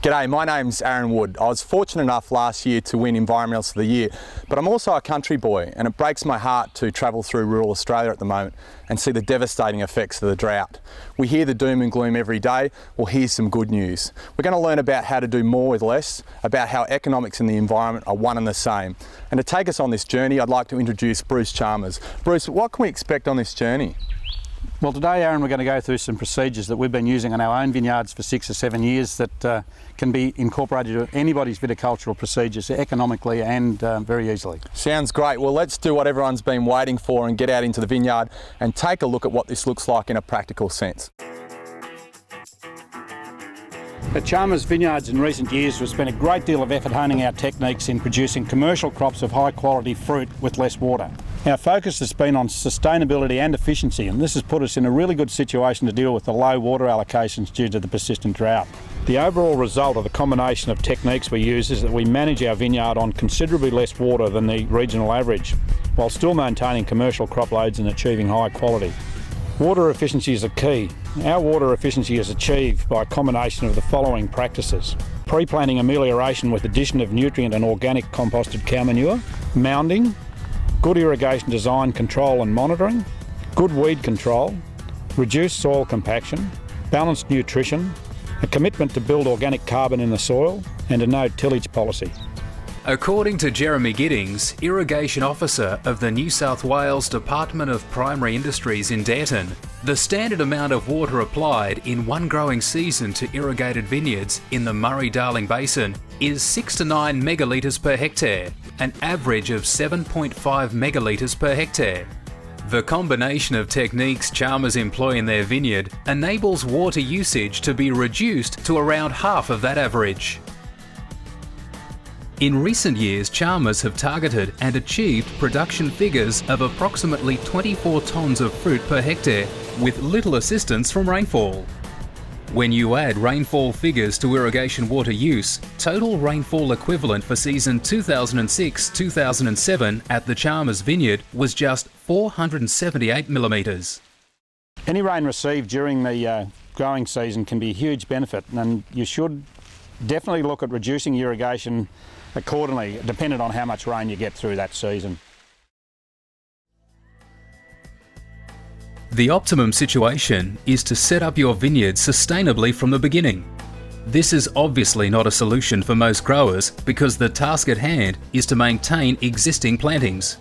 G'day, my name's Aaron Wood. I was fortunate enough last year to win Environmentalist of the Year, but I'm also a country boy and it breaks my heart to travel through rural Australia at the moment and see the devastating effects of the drought. We hear the doom and gloom every day. Well, here's some good news. We're going to learn about how to do more with less, about how economics and the environment are one and the same. And to take us on this journey, I'd like to introduce Bruce Chalmers. Bruce, what can we expect on this journey? Well, today, Aaron, we're going to go through some procedures that we've been using on our own vineyards for 6 or 7 years that can be incorporated into anybody's viticultural procedures economically and very easily. Sounds great. Well, let's do what everyone's been waiting for and get out into the vineyard and take a look at what this looks like in a practical sense. At Chalmers Vineyards in recent years, we've spent a great deal of effort honing our techniques in producing commercial crops of high quality fruit with less water. Our focus has been on sustainability and efficiency, and this has put us in a really good situation to deal with the low water allocations due to the persistent drought. The overall result of the combination of techniques we use is that we manage our vineyard on considerably less water than the regional average, while still maintaining commercial crop loads and achieving high quality. Water efficiency is a key. Our water efficiency is achieved by a combination of the following practices: pre-planting amelioration with addition of nutrient and organic composted cow manure, mounding, good irrigation design, control and monitoring, good weed control, reduced soil compaction, balanced nutrition, a commitment to build organic carbon in the soil, and a no tillage policy. According to Jeremy Giddings, Irrigation Officer of the New South Wales Department of Primary Industries in Dareton, the standard amount of water applied in one growing season to irrigated vineyards in the Murray-Darling Basin is 6 to 9 megalitres per hectare, an average of 7.5 megalitres per hectare. The combination of techniques Chalmers employ in their vineyard enables water usage to be reduced to around half of that average. In recent years, Chalmers have targeted and achieved production figures of approximately 24 tonnes of fruit per hectare with little assistance from rainfall. When you add rainfall figures to irrigation water use, total rainfall equivalent for season 2006-2007 at the Chalmers vineyard was just 478 millimetres. Any rain received during the growing season can be a huge benefit, and you should definitely look at reducing irrigation accordingly, depending on how much rain you get through that season. The optimum situation is to set up your vineyard sustainably from the beginning. This is obviously not a solution for most growers because the task at hand is to maintain existing plantings.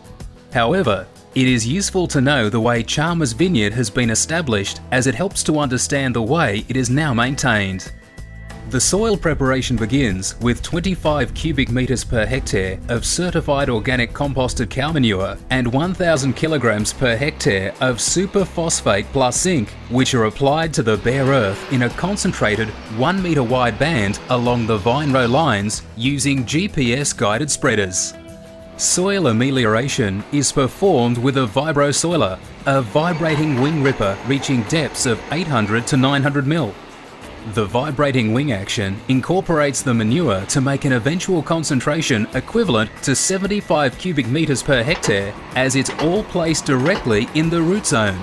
However, it is useful to know the way Chalmers Vineyard has been established, as it helps to understand the way it is now maintained. The soil preparation begins with 25 cubic metres per hectare of certified organic composted cow manure and 1,000 kilograms per hectare of superphosphate plus zinc, which are applied to the bare earth in a concentrated 1 metre wide band along the vine row lines using GPS guided spreaders. Soil amelioration is performed with a vibrosoiler, a vibrating wing ripper reaching depths of 800 to 900 mil. The vibrating wing action incorporates the manure to make an eventual concentration equivalent to 75 cubic metres per hectare, as it's all placed directly in the root zone.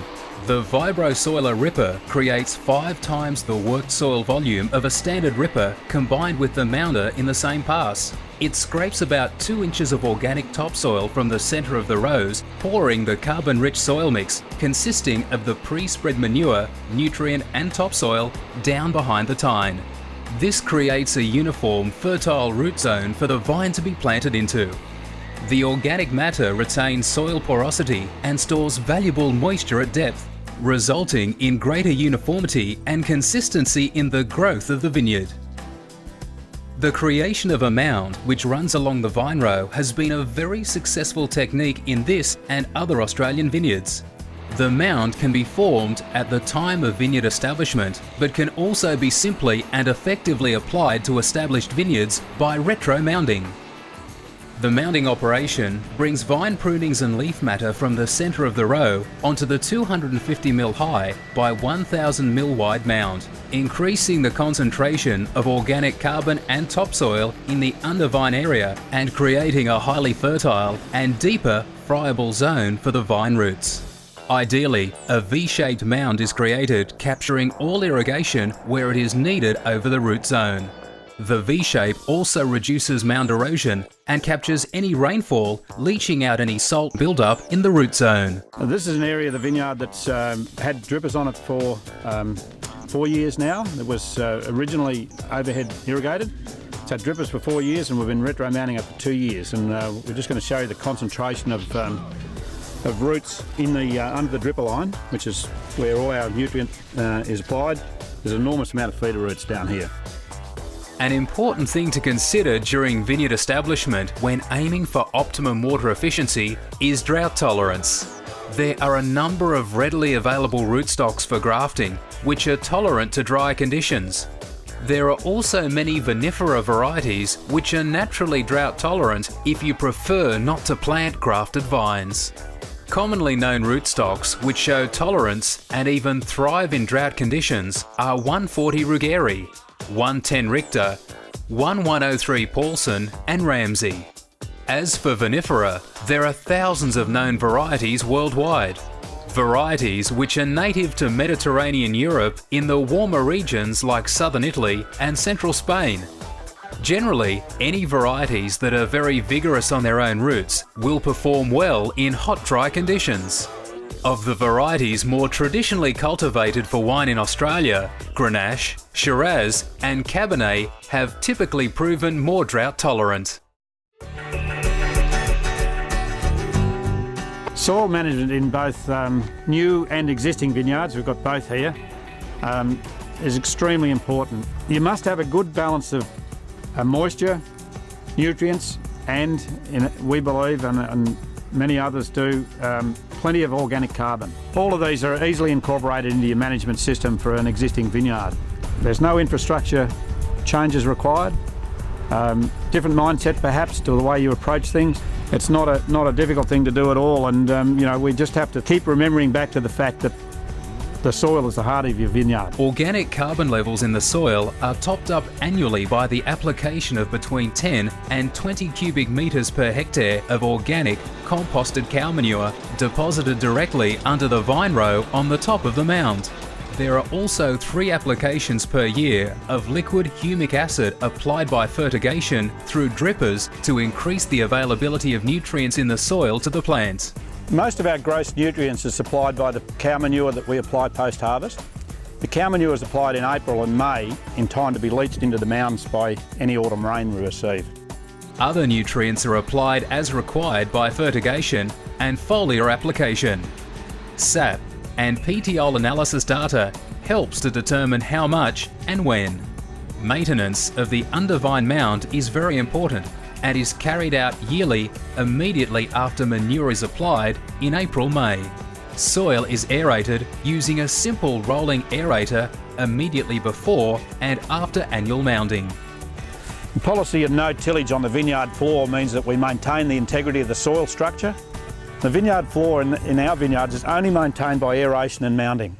The vibrosoiler ripper creates 5 times the worked soil volume of a standard ripper combined with the mounder in the same pass. It scrapes about 2 inches of organic topsoil from the centre of the rows, pouring the carbon-rich soil mix consisting of the pre-spread manure, nutrient and topsoil down behind the tine. This creates a uniform, fertile root zone for the vine to be planted into. The organic matter retains soil porosity and stores valuable moisture at depth, resulting in greater uniformity and consistency in the growth of the vineyard. The creation of a mound which runs along the vine row has been a very successful technique in this and other Australian vineyards. The mound can be formed at the time of vineyard establishment, but can also be simply and effectively applied to established vineyards by retro-mounding. The mounding operation brings vine prunings and leaf matter from the centre of the row onto the 250 mil high by 1000 mil wide mound, increasing the concentration of organic carbon and topsoil in the undervine area and creating a highly fertile and deeper friable zone for the vine roots. Ideally, a V-shaped mound is created, capturing all irrigation where it is needed over the root zone. The V-shape also reduces mound erosion and captures any rainfall, leaching out any salt buildup in the root zone. This is an area of the vineyard that's had drippers on it for 4 years now. It was originally overhead irrigated. It's had drippers for 4 years and we've been retro-mounting it for 2 years. And we're just going to show you the concentration of roots in the under the dripper line, which is where all our nutrient is applied. There's an enormous amount of feeder roots down here. An important thing to consider during vineyard establishment when aiming for optimum water efficiency is drought tolerance. There are a number of readily available rootstocks for grafting which are tolerant to dry conditions. There are also many vinifera varieties which are naturally drought tolerant if you prefer not to plant grafted vines. Commonly known rootstocks which show tolerance and even thrive in drought conditions are 140 Ruggeri, 110 Richter, 1103 Paulson and Ramsey. As for vinifera, there are thousands of known varieties worldwide. Varieties which are native to Mediterranean Europe in the warmer regions like southern Italy and central Spain. Generally, any varieties that are very vigorous on their own roots will perform well in hot, dry conditions. Of the varieties more traditionally cultivated for wine in Australia, Grenache, Shiraz and Cabernet have typically proven more drought tolerant. Soil management in both new and existing vineyards, we've got both here, is extremely important. You must have a good balance of moisture, nutrients and, we believe, and many others do, plenty of organic carbon. All of these are easily incorporated into your management system for an existing vineyard. There's no infrastructure changes required. Different mindset perhaps to the way you approach things. It's not a difficult thing to do at all, and you know, we just have to keep remembering back to the fact that the soil is the heart of your vineyard. Organic carbon levels in the soil are topped up annually by the application of between 10 and 20 cubic metres per hectare of organic, composted cow manure deposited directly under the vine row on the top of the mound. There are also 3 applications per year of liquid humic acid applied by fertigation through drippers to increase the availability of nutrients in the soil to the plants. Most of our gross nutrients are supplied by the cow manure that we apply post-harvest. The cow manure is applied in April and May in time to be leached into the mounds by any autumn rain we receive. Other nutrients are applied as required by fertigation and foliar application. SAP and petiole analysis data helps to determine how much and when. Maintenance of the undervine mound is very important and is carried out yearly immediately after manure is applied in April-May. Soil is aerated using a simple rolling aerator immediately before and after annual mounding. The policy of no tillage on the vineyard floor means that we maintain the integrity of the soil structure. The vineyard floor in our vineyards is only maintained by aeration and mounding.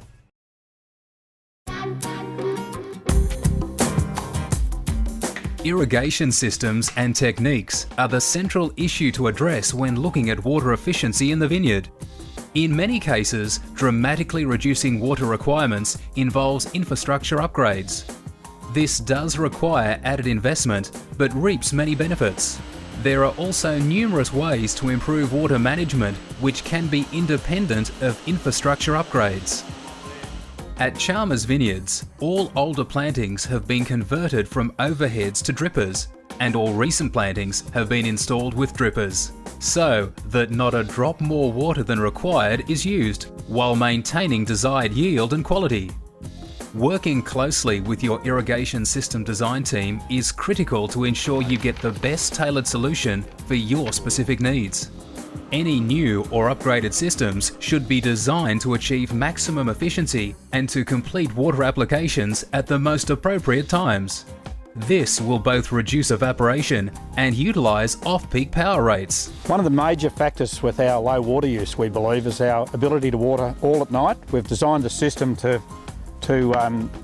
Irrigation systems and techniques are the central issue to address when looking at water efficiency in the vineyard. In many cases, dramatically reducing water requirements involves infrastructure upgrades. This does require added investment, but reaps many benefits. There are also numerous ways to improve water management which can be independent of infrastructure upgrades. At Chalmers Vineyards, all older plantings have been converted from overheads to drippers, and all recent plantings have been installed with drippers, so that not a drop more water than required is used, while maintaining desired yield and quality. Working closely with your irrigation system design team is critical to ensure you get the best tailored solution for your specific needs. Any new or upgraded systems should be designed to achieve maximum efficiency and to complete water applications at the most appropriate times. This will both reduce evaporation and utilise off-peak power rates. One of the major factors with our low water use, we believe, is our ability to water all at night. We've designed the system to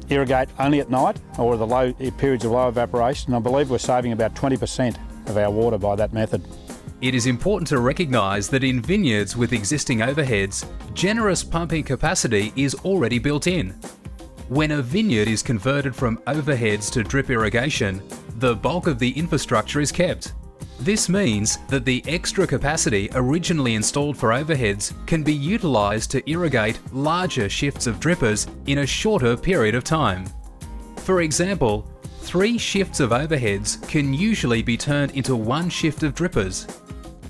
irrigate only at night or the low periods of low evaporation. I believe we're saving about 20% of our water by that method. It is important to recognise that in vineyards with existing overheads, generous pumping capacity is already built in. When a vineyard is converted from overheads to drip irrigation, the bulk of the infrastructure is kept. This means that the extra capacity originally installed for overheads can be utilised to irrigate larger shifts of drippers in a shorter period of time. For example, 3 shifts of overheads can usually be turned into 1 shift of drippers.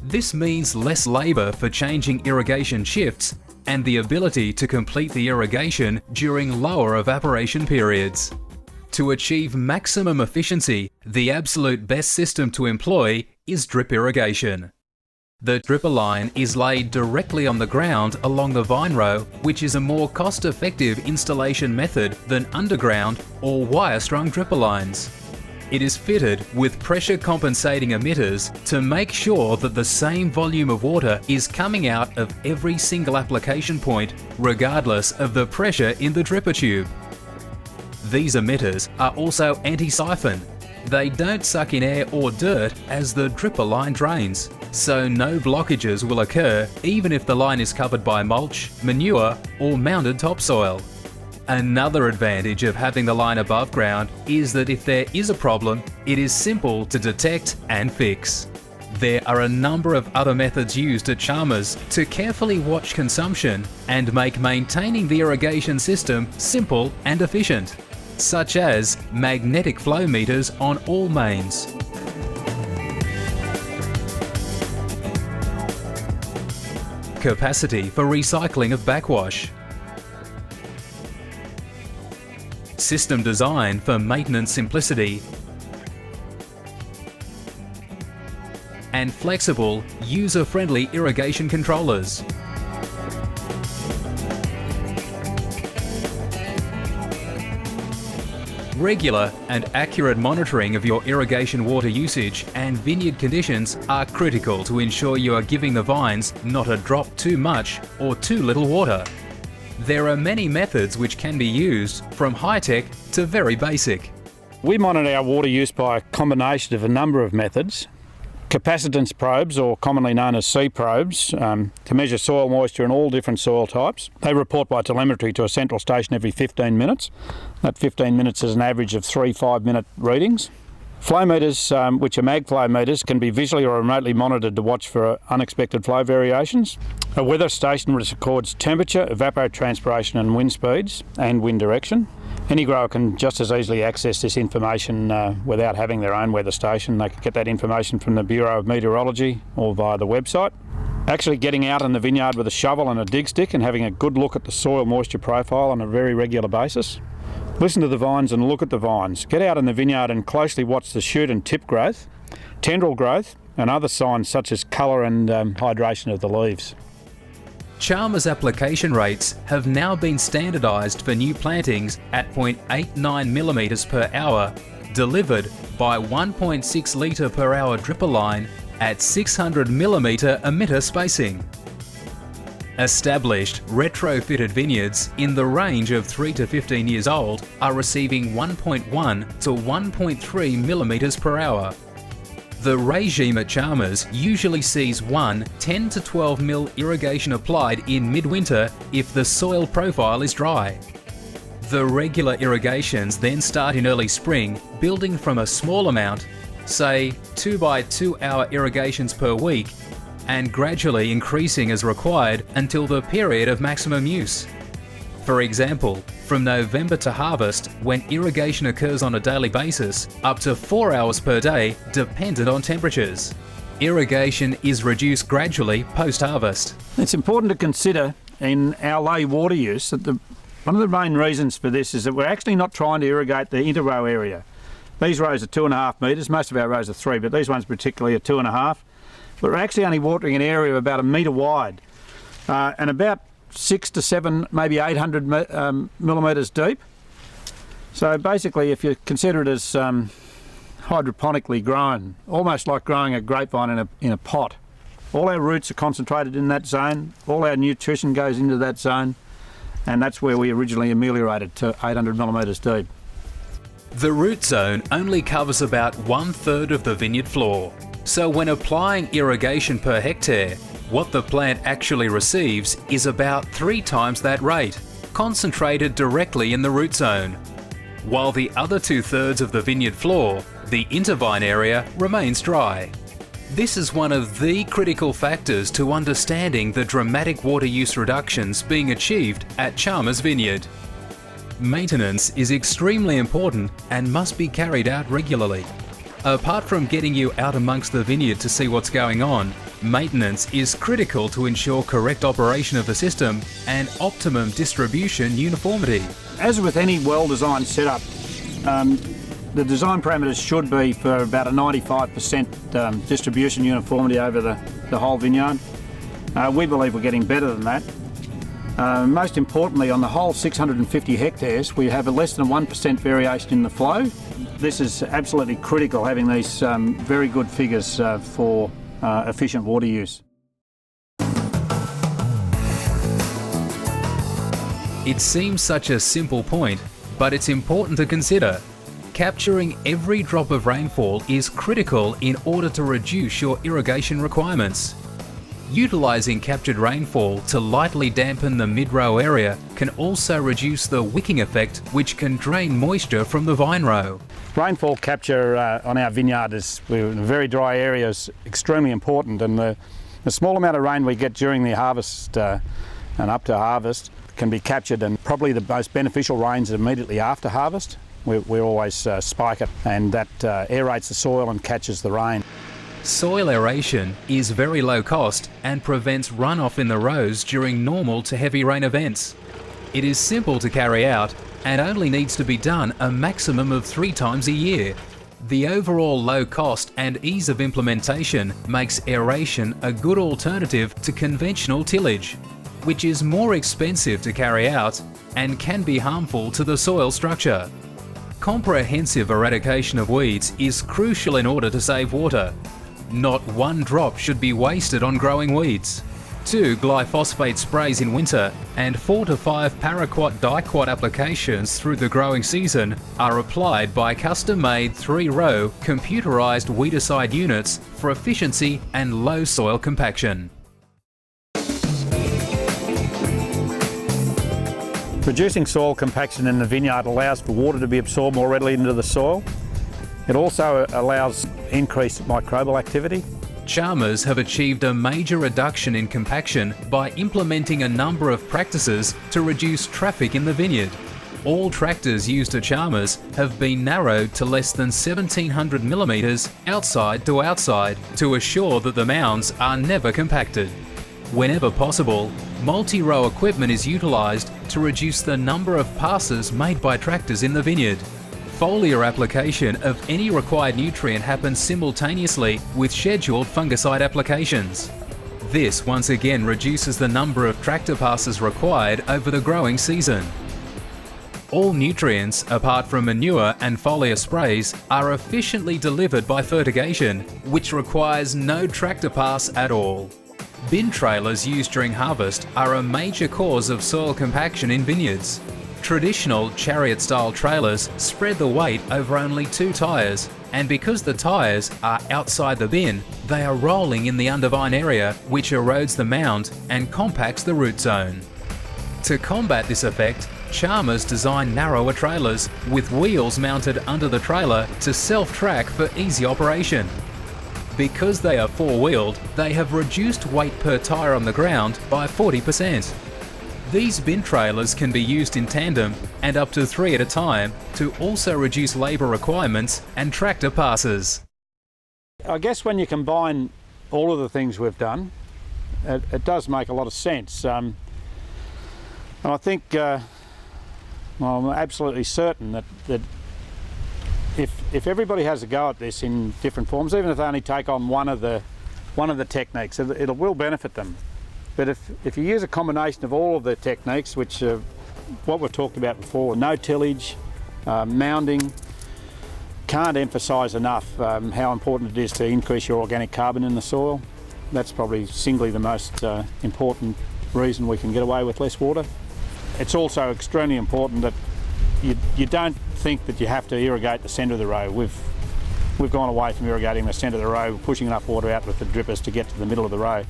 This means less labour for changing irrigation shifts and the ability to complete the irrigation during lower evaporation periods. To achieve maximum efficiency, the absolute best system to employ is drip irrigation. The dripper line is laid directly on the ground along the vine row, which is a more cost-effective installation method than underground or wire-strung dripper lines. It is fitted with pressure compensating emitters to make sure that the same volume of water is coming out of every single application point, regardless of the pressure in the dripper tube. These emitters are also anti-siphon. They don't suck in air or dirt as the dripper line drains, so no blockages will occur even if the line is covered by mulch, manure, or mounded topsoil. Another advantage of having the line above ground is that if there is a problem, it is simple to detect and fix. There are a number of other methods used at Chalmers to carefully watch consumption and make maintaining the irrigation system simple and efficient, such as magnetic flow meters on all mains. Capacity for recycling of backwash. System design for maintenance simplicity. And flexible, user-friendly irrigation controllers. Regular and accurate monitoring of your irrigation water usage and vineyard conditions are critical to ensure you are giving the vines not a drop too much or too little water. There are many methods which can be used, from high-tech to very basic. We monitor our water use by a combination of a number of methods. Capacitance probes, or commonly known as C probes, to measure soil moisture in all different soil types. They report by telemetry to a central station every 15 minutes. That 15 minutes is an average of 3 5-minute readings. Flow meters, which are mag flow meters, can be visually or remotely monitored to watch for unexpected flow variations. A weather station which records temperature, evapotranspiration and wind speeds and wind direction. Any grower can just as easily access this information without having their own weather station. They can get that information from the Bureau of Meteorology or via the website. Actually getting out in the vineyard with a shovel and a dig stick and having a good look at the soil moisture profile on a very regular basis. Listen to the vines and look at the vines. Get out in the vineyard and closely watch the shoot and tip growth, tendril growth and other signs such as colour and hydration of the leaves. Chalmers application rates have now been standardised for new plantings at 0.89mm per hour, delivered by 1.6 litre per hour dripper line at 600mm emitter spacing. Established, retrofitted vineyards in the range of 3 to 15 years old are receiving 1.1 to 1.3 millimetres per hour. The regime at Chalmers usually sees 10 to 12 mil irrigation applied in midwinter if the soil profile is dry. The regular irrigations then start in early spring, building from a small amount, say 2 by 2 hour irrigations per week, and gradually increasing as required until the period of maximum use. For example, from November to harvest, when irrigation occurs on a daily basis, up to 4 hours per day, dependent on temperatures. Irrigation is reduced gradually post-harvest. It's important to consider in our low water use that one of the main reasons for this is that we're actually not trying to irrigate the inter-row area. These rows are 2.5 metres, most of our rows are 3, but these ones particularly are 2.5. But we're actually only watering an area of about 1 metre wide and about 6 to 7, maybe 800 millimetres deep. So basically, if you consider it as hydroponically grown, almost like growing a grapevine in a pot, all our roots are concentrated in that zone, all our nutrition goes into that zone, and that's where we originally ameliorated to 800 millimetres deep. The root zone only covers about 1/3 of the vineyard floor. So when applying irrigation per hectare, what the plant actually receives is about 3 times that rate, concentrated directly in the root zone. While the other 2/3 of the vineyard floor, The intervine area remains dry. This is one of the critical factors to understanding the dramatic water use reductions being achieved at Chalmers Vineyard. Maintenance is extremely important and must be carried out regularly. Apart from getting you out amongst the vineyard to see what's going on, maintenance is critical to ensure correct operation of the system and optimum distribution uniformity. As with any well-designed setup, the design parameters should be for about a 95% distribution uniformity over the whole vineyard. We believe we're getting better than that. Most importantly, on the whole 650 hectares, we have a less than 1% variation in the flow. This is absolutely critical, having these very good figures for efficient water use. It seems such a simple point, but it's important to consider. Capturing every drop of rainfall is critical in order to reduce your irrigation requirements. Utilising captured rainfall to lightly dampen the mid-row area can also reduce the wicking effect, which can drain moisture from the vine row. Rainfall capture on our vineyard we're in a very dry area is extremely important, and the small amount of rain we get during the harvest and up to harvest can be captured, and probably the most beneficial rains immediately after harvest. We always spike it, and that aerates the soil and catches the rain. Soil aeration is very low cost and prevents runoff in the rows during normal to heavy rain events. It is simple to carry out and only needs to be done a maximum of 3 times a year. The overall low cost and ease of implementation makes aeration a good alternative to conventional tillage, which is more expensive to carry out and can be harmful to the soil structure. Comprehensive eradication of weeds is crucial in order to save water. Not one drop should be wasted on growing weeds. 2 glyphosate sprays in winter and 4 to 5 paraquat-diquat applications through the growing season are applied by custom-made 3-row computerized weedicide units for efficiency and low soil compaction. Reducing soil compaction in the vineyard allows for water to be absorbed more readily into the soil. It also allows increased microbial activity. Chalmers have achieved a major reduction in compaction by implementing a number of practices to reduce traffic in the vineyard. All tractors used at Chalmers have been narrowed to less than 1700 millimetres outside to outside to assure that the mounds are never compacted. Whenever possible, multi-row equipment is utilised to reduce the number of passes made by tractors in the vineyard. Foliar application of any required nutrient happens simultaneously with scheduled fungicide applications. This once again reduces the number of tractor passes required over the growing season. All nutrients, apart from manure and foliar sprays, are efficiently delivered by fertigation, which requires no tractor pass at all. Bin trailers used during harvest are a major cause of soil compaction in vineyards. Traditional chariot-style trailers spread the weight over only 2 tyres, and because the tyres are outside the bin, they are rolling in the undervine area, which erodes the mound and compacts the root zone. To combat this effect, Chalmers designed narrower trailers with wheels mounted under the trailer to self-track for easy operation. Because they are 4-wheeled, they have reduced weight per tyre on the ground by 40%. These bin trailers can be used in tandem and up to 3 at a time to also reduce labour requirements and tractor passes. I guess when you combine all of the things we've done, it does make a lot of sense. And I think, well, I'm absolutely certain that if everybody has a go at this in different forms, even if they only take on one of the techniques, it will benefit them. But if you use a combination of all of the techniques, which are what we've talked about before, no tillage, mounding, can't emphasise enough how important it is to increase your organic carbon in the soil. That's probably singly the most important reason we can get away with less water. It's also extremely important that you don't think that you have to irrigate the centre of the row. We've gone away from irrigating the centre of the row, pushing enough water out with the drippers to get to the middle of the row.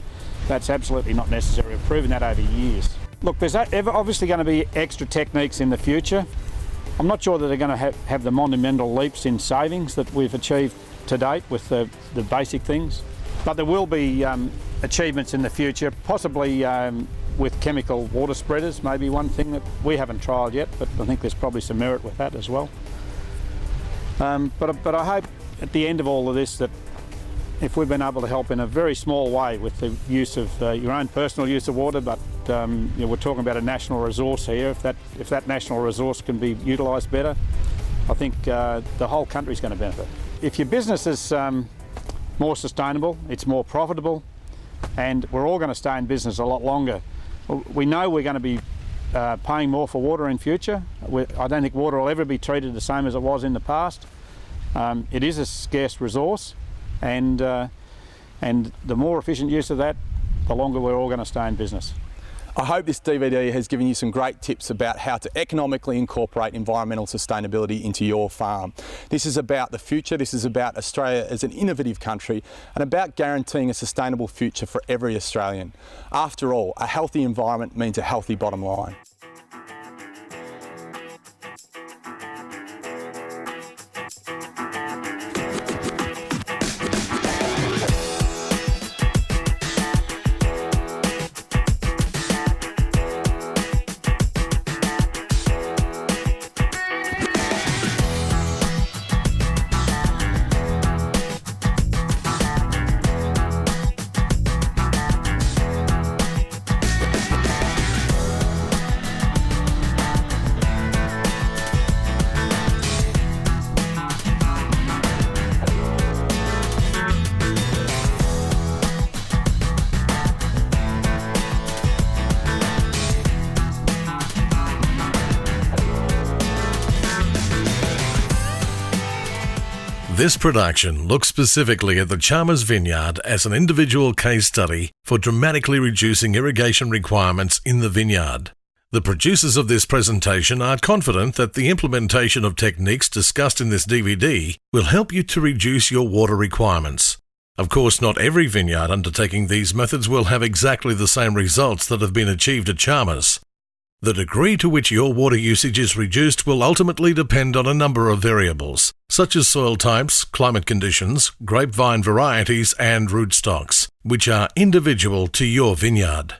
That's absolutely not necessary. We've proven that over years. Look, there's obviously going to be extra techniques in the future. I'm not sure that they're going to have the monumental leaps in savings that we've achieved to date with the basic things, but there will be achievements in the future, possibly with chemical water spreaders, maybe one thing that we haven't trialled yet, but I think there's probably some merit with that as well. But I hope at the end of all of this that if we've been able to help in a very small way with the use of your own personal use of water, but we're talking about a national resource here. If that national resource can be utilised better, I think the whole country's going to benefit. If your business is more sustainable, it's more profitable, and we're all going to stay in business a lot longer. We know we're going to be paying more for water in future. I don't think water will ever be treated the same as it was in the past. It is a scarce resource, and the more efficient use of that, the longer we're all going to stay in business. I hope this DVD has given you some great tips about how to economically incorporate environmental sustainability into your farm. This is about the future, this is about Australia as an innovative country, and about guaranteeing a sustainable future for every Australian. After all, a healthy environment means a healthy bottom line. This production looks specifically at the Chalmers Vineyard as an individual case study for dramatically reducing irrigation requirements in the vineyard. The producers of this presentation are confident that the implementation of techniques discussed in this DVD will help you to reduce your water requirements. Of course, not every vineyard undertaking these methods will have exactly the same results that have been achieved at Chalmers. The degree to which your water usage is reduced will ultimately depend on a number of variables, such as soil types, climate conditions, grapevine varieties and rootstocks, which are individual to your vineyard.